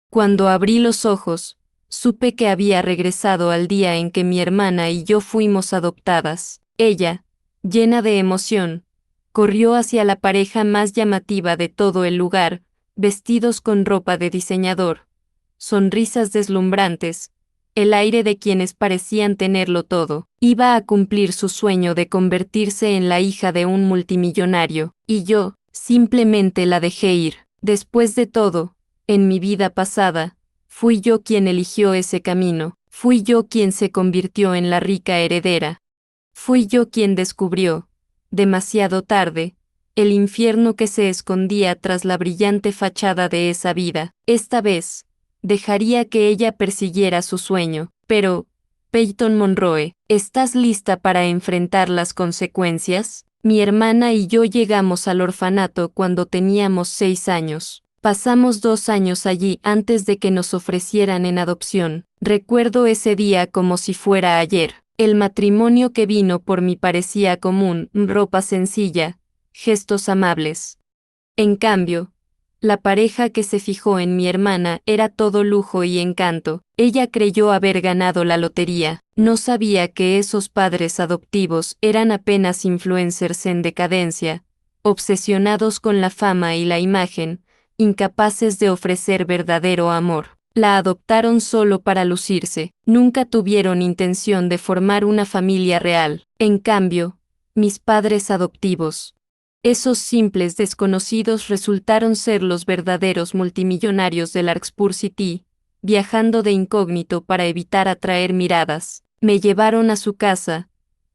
Cuando abrí los ojos, supe que había regresado al día en que mi hermana y yo fuimos adoptadas. Ella, llena de emoción, corrió hacia la pareja más llamativa de todo el lugar, vestidos con ropa de diseñador, sonrisas deslumbrantes, el aire de quienes parecían tenerlo todo. Iba a cumplir su sueño de convertirse en la hija de un multimillonario, y yo, simplemente la dejé ir. Después de todo, en mi vida pasada, fui yo quien eligió ese camino, fui yo quien se convirtió en la rica heredera. Fui yo quien descubrió, demasiado tarde, el infierno que se escondía tras la brillante fachada de esa vida. Esta vez, dejaría que ella persiguiera su sueño, pero, Peyton Monroe, ¿estás lista para enfrentar las consecuencias? Mi hermana y yo llegamos al orfanato cuando teníamos 6 años. Pasamos 2 años allí antes de que nos ofrecieran en adopción. Recuerdo ese día como si fuera ayer. El matrimonio que vino por mí parecía común, ropa sencilla, gestos amables. En cambio, la pareja que se fijó en mi hermana era todo lujo y encanto. Ella creyó haber ganado la lotería. No sabía que esos padres adoptivos eran apenas influencers en decadencia, obsesionados con la fama y la imagen, incapaces de ofrecer verdadero amor. La adoptaron solo para lucirse, nunca tuvieron intención de formar una familia real. En cambio, mis padres adoptivos, esos simples desconocidos, resultaron ser los verdaderos multimillonarios de Larkspur City, viajando de incógnito para evitar atraer miradas. Me llevaron a su casa,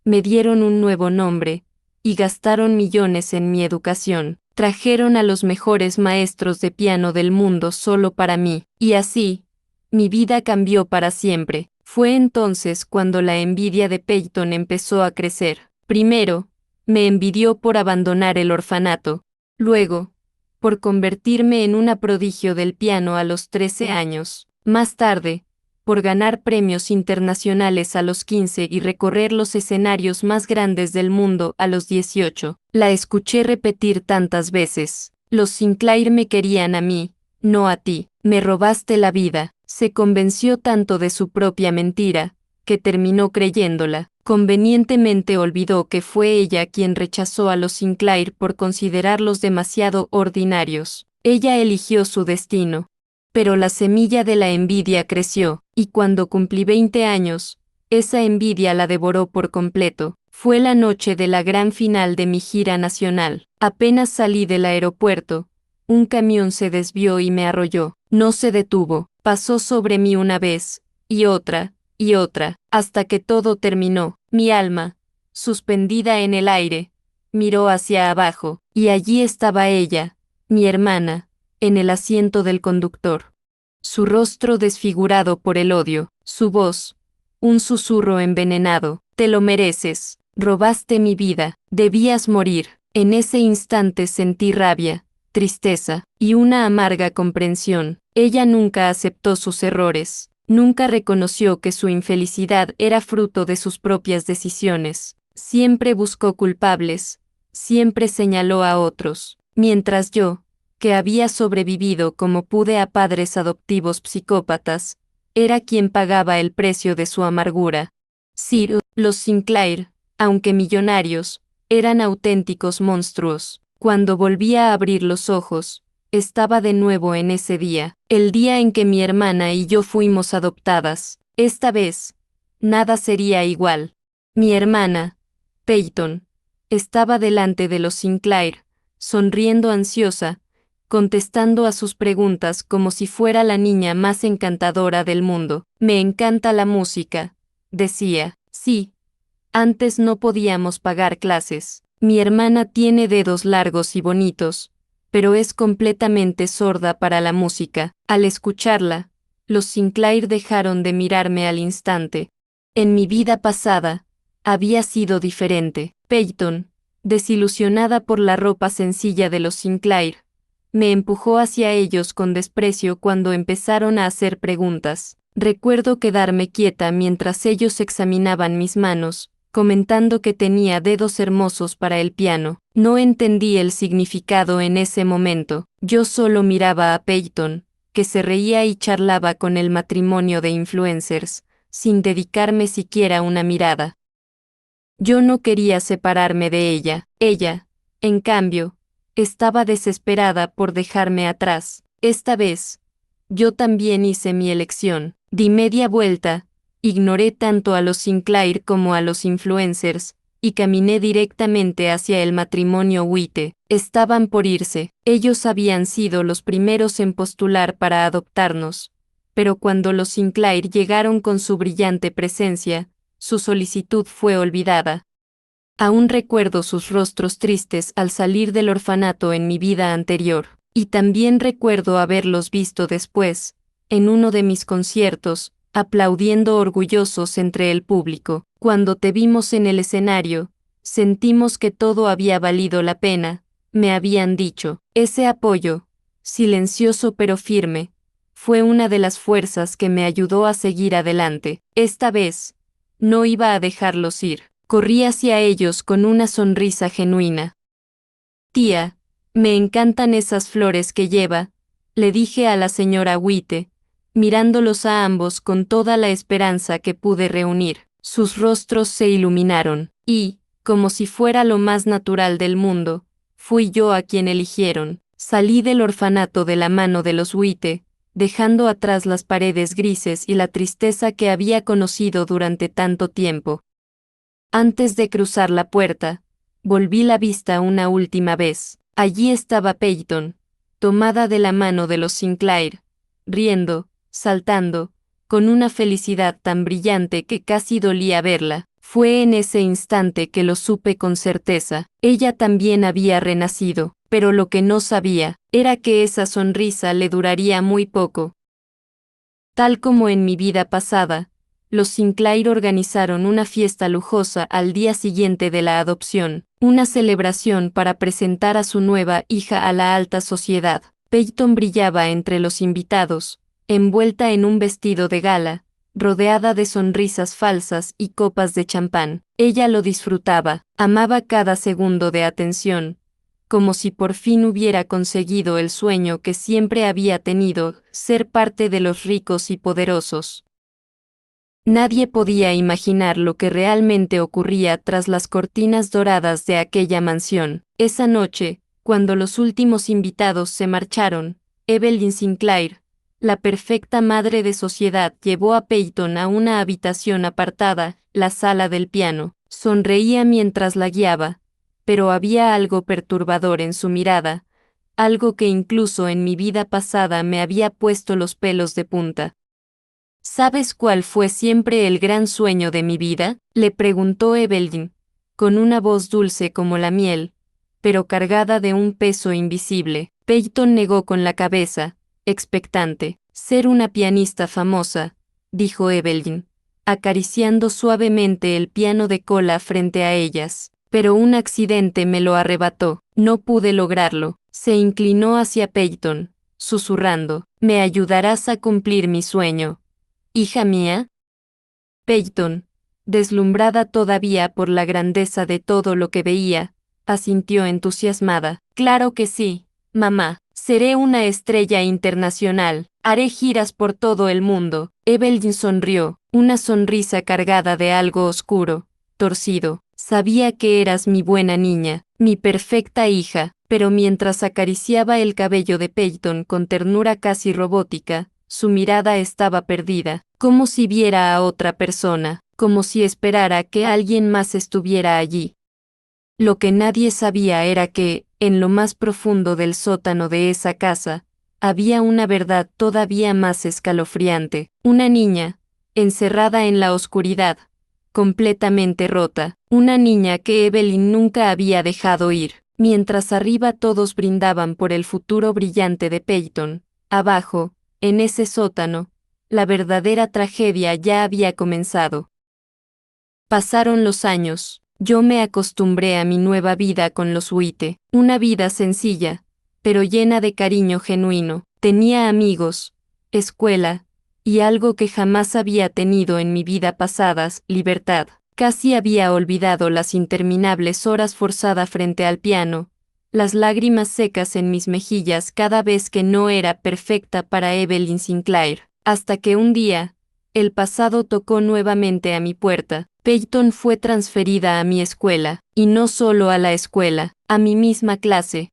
me dieron un nuevo nombre, y gastaron millones en mi educación. Trajeron a los mejores maestros de piano del mundo solo para mí, y así, mi vida cambió para siempre. Fue entonces cuando la envidia de Peyton empezó a crecer. Primero, me envidió por abandonar el orfanato. Luego, por convertirme en una prodigio del piano a los 13 años. Más tarde, por ganar premios internacionales a los 15 y recorrer los escenarios más grandes del mundo a los 18. La escuché repetir tantas veces: los Sinclair me querían a mí, no a ti. Me robaste la vida. Se convenció tanto de su propia mentira, que terminó creyéndola. Convenientemente olvidó que fue ella quien rechazó a los Sinclair por considerarlos demasiado ordinarios. Ella eligió su destino. Pero la semilla de la envidia creció, y cuando cumplí 20 años, esa envidia la devoró por completo. Fue la noche de la gran final de mi gira nacional. Apenas salí del aeropuerto, un camión se desvió y me arrolló. No se detuvo, pasó sobre mí una vez, y otra, hasta que todo terminó. Mi alma, suspendida en el aire, miró hacia abajo, y allí estaba ella, mi hermana, en el asiento del conductor. Su rostro desfigurado por el odio, su voz, un susurro envenenado: te lo mereces, robaste mi vida, debías morir. En ese instante sentí rabia, tristeza, y una amarga comprensión. Ella nunca aceptó sus errores, nunca reconoció que su infelicidad era fruto de sus propias decisiones. Siempre buscó culpables, siempre señaló a otros, mientras yo, que había sobrevivido como pude a padres adoptivos psicópatas, era quien pagaba el precio de su amargura. Sí, los Sinclair, aunque millonarios, eran auténticos monstruos. Cuando volví a abrir los ojos, estaba de nuevo en ese día, el día en que mi hermana y yo fuimos adoptadas. Esta vez, nada sería igual. Mi hermana, Peyton, estaba delante de los Sinclair, sonriendo ansiosa, contestando a sus preguntas como si fuera la niña más encantadora del mundo. Me encanta la música, decía. Sí, antes no podíamos pagar clases. Mi hermana tiene dedos largos y bonitos, pero es completamente sorda para la música. Al escucharla, los Sinclair dejaron de mirarme al instante. En mi vida pasada, había sido diferente. Peyton, desilusionada por la ropa sencilla de los Sinclair, me empujó hacia ellos con desprecio cuando empezaron a hacer preguntas. Recuerdo quedarme quieta mientras ellos examinaban mis manos, comentando que tenía dedos hermosos para el piano. No entendí el significado en ese momento. Yo solo miraba a Peyton, que se reía y charlaba con el matrimonio de influencers, sin dedicarme siquiera una mirada. Yo no quería separarme de ella. Ella, en cambio, estaba desesperada por dejarme atrás. Esta vez, yo también hice mi elección. Di media vuelta, ignoré tanto a los Sinclair como a los influencers, y caminé directamente hacia el matrimonio Witte. Estaban por irse. Ellos habían sido los primeros en postular para adoptarnos, pero cuando los Sinclair llegaron con su brillante presencia, su solicitud fue olvidada. Aún recuerdo sus rostros tristes al salir del orfanato en mi vida anterior, y también recuerdo haberlos visto después, en uno de mis conciertos, aplaudiendo orgullosos entre el público. Cuando te vimos en el escenario, sentimos que todo había valido la pena, me habían dicho. Ese apoyo, silencioso pero firme, fue una de las fuerzas que me ayudó a seguir adelante. Esta vez, no iba a dejarlos ir. Corrí hacia ellos con una sonrisa genuina. Tía, me encantan esas flores que lleva, le dije a la señora Witte, mirándolos a ambos con toda la esperanza que pude reunir. Sus rostros se iluminaron, y, como si fuera lo más natural del mundo, fui yo a quien eligieron. Salí del orfanato de la mano de los Witte, dejando atrás las paredes grises y la tristeza que había conocido durante tanto tiempo. Antes de cruzar la puerta, volví la vista una última vez. Allí estaba Peyton, tomada de la mano de los Sinclair, riendo, saltando, con una felicidad tan brillante que casi dolía verla. Fue en ese instante que lo supe con certeza. Ella también había renacido, pero lo que no sabía era que esa sonrisa le duraría muy poco. Tal como en mi vida pasada, los Sinclair organizaron una fiesta lujosa al día siguiente de la adopción, una celebración para presentar a su nueva hija a la alta sociedad. Peyton brillaba entre los invitados, envuelta en un vestido de gala, rodeada de sonrisas falsas y copas de champán. Ella lo disfrutaba, amaba cada segundo de atención, como si por fin hubiera conseguido el sueño que siempre había tenido, ser parte de los ricos y poderosos. Nadie podía imaginar lo que realmente ocurría tras las cortinas doradas de aquella mansión. Esa noche, cuando los últimos invitados se marcharon, Evelyn Sinclair, la perfecta madre de sociedad, llevó a Peyton a una habitación apartada, la sala del piano. Sonreía mientras la guiaba, pero había algo perturbador en su mirada, algo que incluso en mi vida pasada me había puesto los pelos de punta. ¿Sabes cuál fue siempre el gran sueño de mi vida?, le preguntó Evelyn, con una voz dulce como la miel, pero cargada de un peso invisible. Peyton negó con la cabeza, expectante. Ser una pianista famosa, dijo Evelyn, acariciando suavemente el piano de cola frente a ellas. Pero un accidente me lo arrebató. No pude lograrlo. Se inclinó hacia Peyton, susurrando, ¿me ayudarás a cumplir mi sueño, hija mía? Peyton, deslumbrada todavía por la grandeza de todo lo que veía, asintió entusiasmada. Claro que sí, mamá. Seré una estrella internacional. Haré giras por todo el mundo. Evelyn sonrió, una sonrisa cargada de algo oscuro, torcido. Sabía que eras mi buena niña, mi perfecta hija, pero mientras acariciaba el cabello de Peyton con ternura casi robótica, su mirada estaba perdida, como si viera a otra persona, como si esperara que alguien más estuviera allí. Lo que nadie sabía era que, en lo más profundo del sótano de esa casa, había una verdad todavía más escalofriante. Una niña, encerrada en la oscuridad, completamente rota, una niña que Evelyn nunca había dejado ir. Mientras arriba todos brindaban por el futuro brillante de Peyton, abajo, en ese sótano, la verdadera tragedia ya había comenzado. Pasaron los años. Yo me acostumbré a mi nueva vida con los Witte, una vida sencilla, pero llena de cariño genuino. Tenía amigos, escuela, y algo que jamás había tenido en mi vida pasadas, libertad. Casi había olvidado las interminables horas forzada frente al piano, las lágrimas secas en mis mejillas cada vez que no era perfecta para Evelyn Sinclair, hasta que un día, el pasado tocó nuevamente a mi puerta. Peyton fue transferida a mi escuela, y no solo a la escuela, a mi misma clase.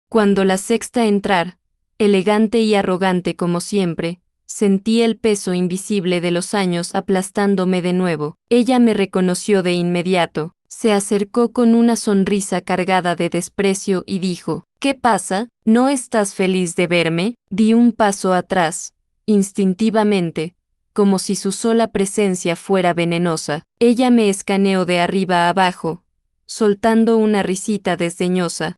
Cuando la sexta entrar, elegante y arrogante como siempre, sentí el peso invisible de los años aplastándome de nuevo. Ella me reconoció de inmediato, se acercó con una sonrisa cargada de desprecio y dijo, ¿qué pasa? ¿No estás feliz de verme? Di un paso atrás, instintivamente, como si su sola presencia fuera venenosa. Ella me escaneó de arriba a abajo, soltando una risita desdeñosa.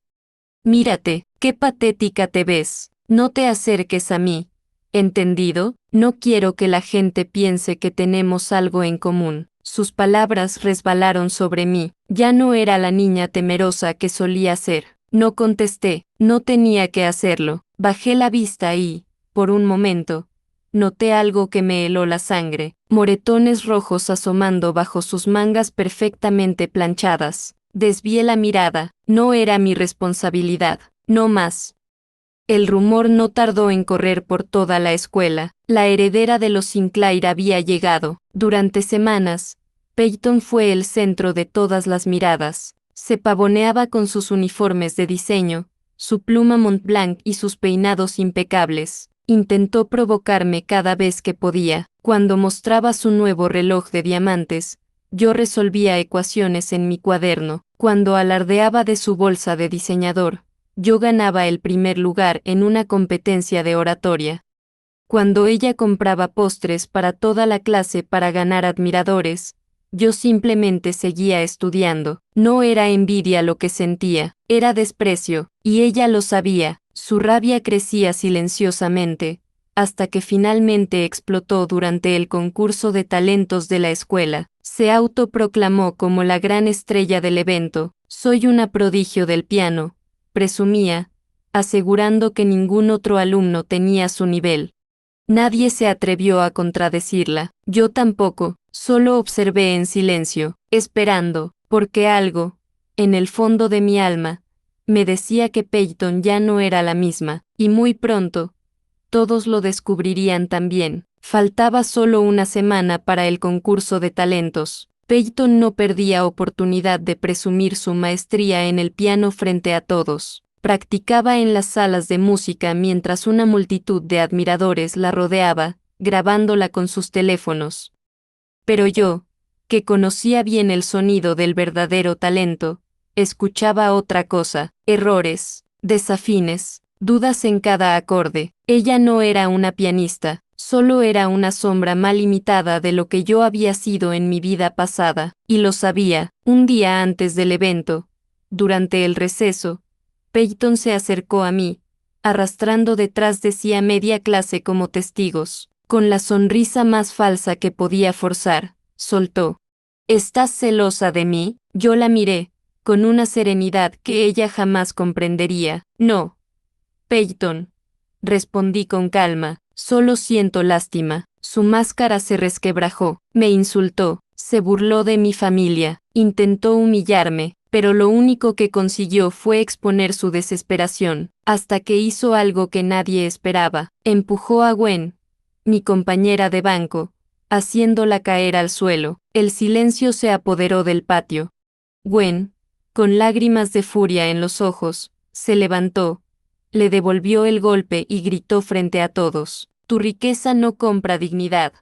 Mírate, qué patética te ves, no te acerques a mí. ¿Entendido? No quiero que la gente piense que tenemos algo en común. Sus palabras resbalaron sobre mí. Ya no era la niña temerosa que solía ser. No contesté, no tenía que hacerlo. Bajé la vista y, por un momento, noté algo que me heló la sangre, moretones rojos asomando bajo sus mangas perfectamente planchadas. Desvié la mirada, no era mi responsabilidad, no más. El rumor no tardó en correr por toda la escuela. La heredera de los Sinclair había llegado. Durante semanas, Peyton fue el centro de todas las miradas. Se pavoneaba con sus uniformes de diseño, su pluma Montblanc y sus peinados impecables. Intentó provocarme cada vez que podía. Cuando mostraba su nuevo reloj de diamantes, yo resolvía ecuaciones en mi cuaderno. Cuando alardeaba de su bolsa de diseñador, yo ganaba el primer lugar en una competencia de oratoria. Cuando ella compraba postres para toda la clase para ganar admiradores, yo simplemente seguía estudiando. No era envidia lo que sentía, era desprecio, y ella lo sabía. Su rabia crecía silenciosamente, hasta que finalmente explotó durante el concurso de talentos de la escuela. Se autoproclamó como la gran estrella del evento. Soy una prodigio del piano, presumía, asegurando que ningún otro alumno tenía su nivel. Nadie se atrevió a contradecirla, yo tampoco, solo observé en silencio, esperando, porque algo, en el fondo de mi alma, me decía que Peyton ya no era la misma, y muy pronto, todos lo descubrirían también. Faltaba solo una semana para el concurso de talentos. Peyton no perdía oportunidad de presumir su maestría en el piano frente a todos. Practicaba en las salas de música mientras una multitud de admiradores la rodeaba, grabándola con sus teléfonos. Pero yo, que conocía bien el sonido del verdadero talento, escuchaba otra cosa: errores, desafines, dudas en cada acorde. Ella no era una pianista, solo era una sombra mal imitada de lo que yo había sido en mi vida pasada, y lo sabía. Un día antes del evento, durante el receso, Peyton se acercó a mí, arrastrando detrás de sí a media clase como testigos. Con la sonrisa más falsa que podía forzar, soltó: ¿Estás celosa de mí? Yo la miré, con una serenidad que ella jamás comprendería. No, Peyton, respondí con calma, solo siento lástima. Su máscara se resquebrajó, me insultó, se burló de mi familia, intentó humillarme, pero lo único que consiguió fue exponer su desesperación, hasta que hizo algo que nadie esperaba. Empujó a Gwen, mi compañera de banco, haciéndola caer al suelo. El silencio se apoderó del patio. Gwen, con lágrimas de furia en los ojos, se levantó, le devolvió el golpe y gritó frente a todos: Tu riqueza no compra dignidad.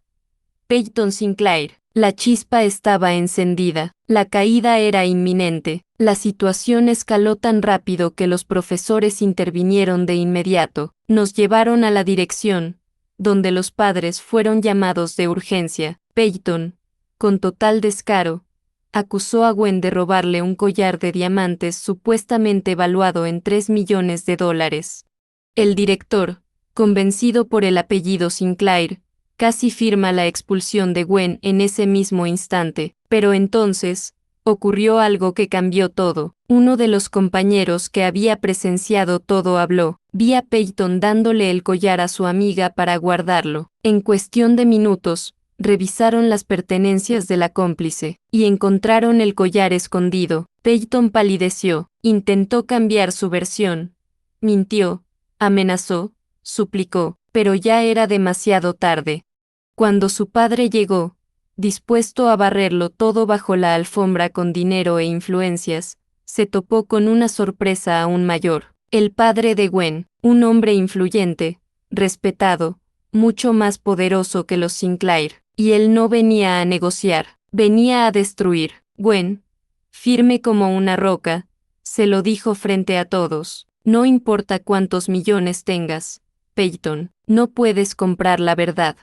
Peyton Sinclair. La chispa estaba encendida, la caída era inminente, la situación escaló tan rápido que los profesores intervinieron de inmediato, nos llevaron a la dirección, donde los padres fueron llamados de urgencia. Peyton, con total descaro, acusó a Gwen de robarle un collar de diamantes supuestamente valuado en $3 millones. El director, convencido por el apellido Sinclair, casi firma la expulsión de Gwen en ese mismo instante, pero entonces, ocurrió algo que cambió todo. Uno de los compañeros que había presenciado todo habló. Vi a Peyton dándole el collar a su amiga para guardarlo. En cuestión de minutos, revisaron las pertenencias de la cómplice, y encontraron el collar escondido. Peyton palideció, intentó cambiar su versión. Mintió, amenazó, suplicó, pero ya era demasiado tarde. Cuando su padre llegó, dispuesto a barrerlo todo bajo la alfombra con dinero e influencias, se topó con una sorpresa aún mayor. El padre de Gwen, un hombre influyente, respetado, mucho más poderoso que los Sinclair, y él no venía a negociar, venía a destruir. Gwen, firme como una roca, se lo dijo frente a todos: no importa cuántos millones tengas, Peyton, no puedes comprar la verdad.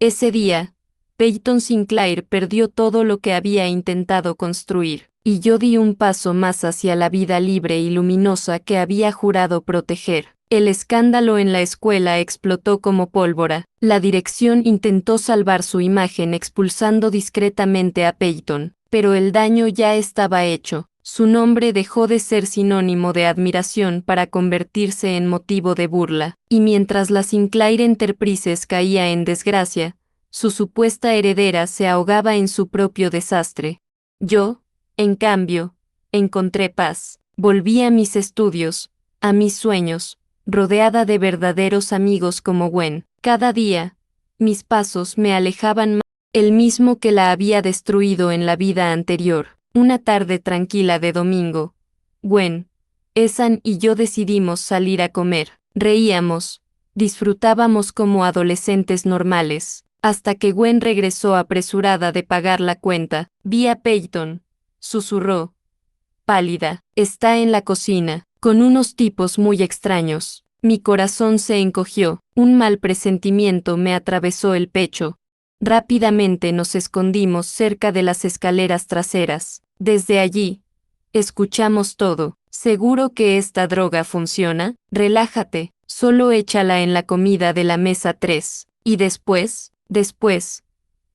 Ese día, Peyton Sinclair perdió todo lo que había intentado construir, y yo di un paso más hacia la vida libre y luminosa que había jurado proteger. El escándalo en la escuela explotó como pólvora. La dirección intentó salvar su imagen expulsando discretamente a Peyton, pero el daño ya estaba hecho. Su nombre dejó de ser sinónimo de admiración para convertirse en motivo de burla, y mientras la Sinclair Enterprises caía en desgracia, su supuesta heredera se ahogaba en su propio desastre. Yo, en cambio, encontré paz. Volví a mis estudios, a mis sueños, rodeada de verdaderos amigos como Gwen. Cada día, mis pasos me alejaban más, el mismo que la había destruido en la vida anterior. Una tarde tranquila de domingo, Gwen, Ethan y yo decidimos salir a comer. Reíamos, disfrutábamos como adolescentes normales, hasta que Gwen regresó apresurada de pagar la cuenta. Vi a Peyton, susurró, pálida, está en la cocina, con unos tipos muy extraños. Mi corazón se encogió, un mal presentimiento me atravesó el pecho. Rápidamente nos escondimos cerca de las escaleras traseras. Desde allí, escuchamos todo. ¿Seguro que esta droga funciona? Relájate, solo échala en la comida de la mesa 3. Y después,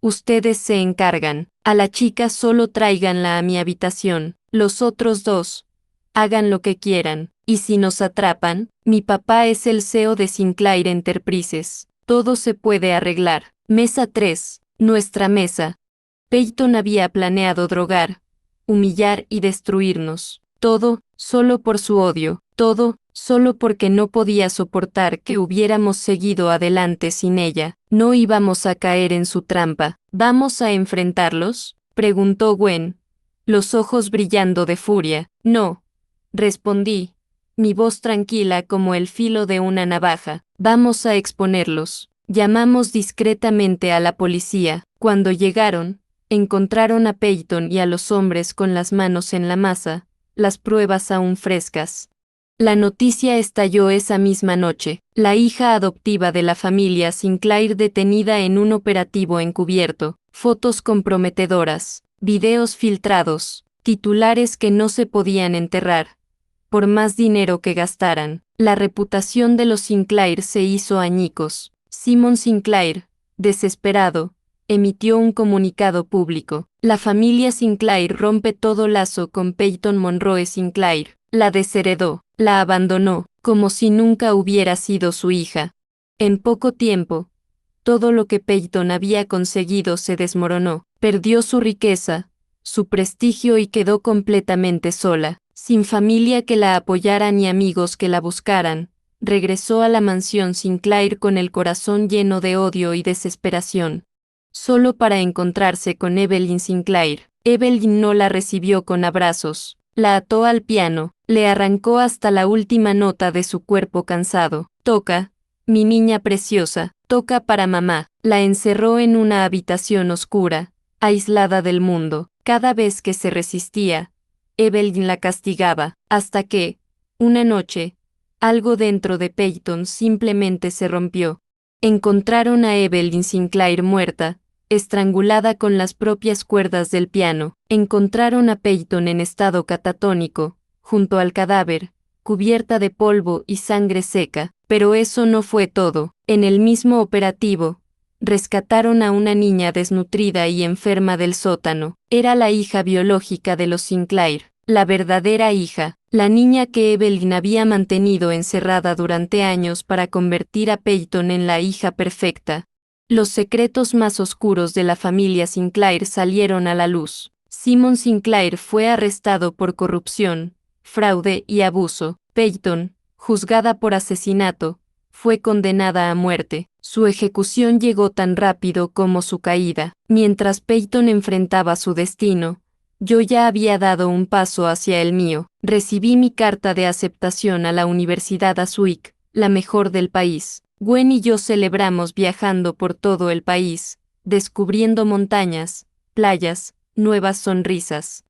ustedes se encargan. A la chica solo tráiganla a mi habitación. Los otros dos, hagan lo que quieran. Y si nos atrapan, mi papá es el CEO de Sinclair Enterprises. Todo se puede arreglar. Mesa 3, nuestra mesa. Peyton había planeado drogar, humillar y destruirnos. Todo, solo por su odio. Todo, solo porque no podía soportar que hubiéramos seguido adelante sin ella. No íbamos a caer en su trampa. ¿Vamos a enfrentarlos?, preguntó Gwen, los ojos brillando de furia. No, respondí, mi voz tranquila como el filo de una navaja. Vamos a exponerlos. Llamamos discretamente a la policía. Cuando llegaron, encontraron a Peyton y a los hombres con las manos en la masa, las pruebas aún frescas. La noticia estalló esa misma noche. La hija adoptiva de la familia Sinclair detenida en un operativo encubierto, fotos comprometedoras, videos filtrados, titulares que no se podían enterrar. Por más dinero que gastaran, la reputación de los Sinclair se hizo añicos. Simon Sinclair, desesperado, emitió un comunicado público. La familia Sinclair rompe todo lazo con Peyton Monroe Sinclair. La desheredó, la abandonó, como si nunca hubiera sido su hija. En poco tiempo, todo lo que Peyton había conseguido se desmoronó. Perdió su riqueza, su prestigio y quedó completamente sola, sin familia que la apoyara ni amigos que la buscaran. Regresó a la mansión Sinclair con el corazón lleno de odio y desesperación, solo para encontrarse con Evelyn Sinclair. Evelyn no la recibió con abrazos, la ató al piano, le arrancó hasta la última nota de su cuerpo cansado. Toca, mi niña preciosa, toca para mamá. La encerró en una habitación oscura, aislada del mundo. Cada vez que se resistía, Evelyn la castigaba, hasta que, una noche, algo dentro de Peyton simplemente se rompió. Encontraron a Evelyn Sinclair muerta, estrangulada con las propias cuerdas del piano. Encontraron a Peyton en estado catatónico, junto al cadáver, cubierta de polvo y sangre seca. Pero eso no fue todo. En el mismo operativo, rescataron a una niña desnutrida y enferma del sótano. Era la hija biológica de los Sinclair, la verdadera hija, la niña que Evelyn había mantenido encerrada durante años para convertir a Peyton en la hija perfecta. Los secretos más oscuros de la familia Sinclair salieron a la luz. Simon Sinclair fue arrestado por corrupción, fraude y abuso. Peyton, juzgada por asesinato, fue condenada a muerte. Su ejecución llegó tan rápido como su caída. Mientras Peyton enfrentaba su destino, yo ya había dado un paso hacia el mío. Recibí mi carta de aceptación a la Universidad Azuik, la mejor del país. Gwen y yo celebramos viajando por todo el país, descubriendo montañas, playas, nuevas sonrisas.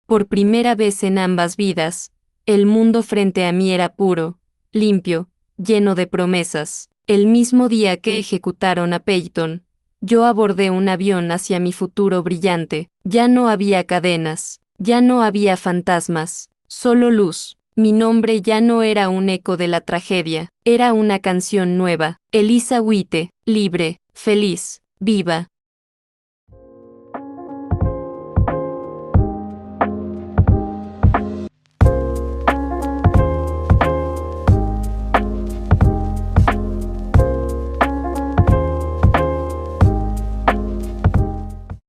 Por primera vez en ambas vidas, el mundo frente a mí era puro, limpio, lleno de promesas. El mismo día que ejecutaron a Peyton, yo abordé un avión hacia mi futuro brillante. Ya no había cadenas, ya no había fantasmas, solo luz. Mi nombre ya no era un eco de la tragedia, era una canción nueva. Elisa White, libre, feliz, viva.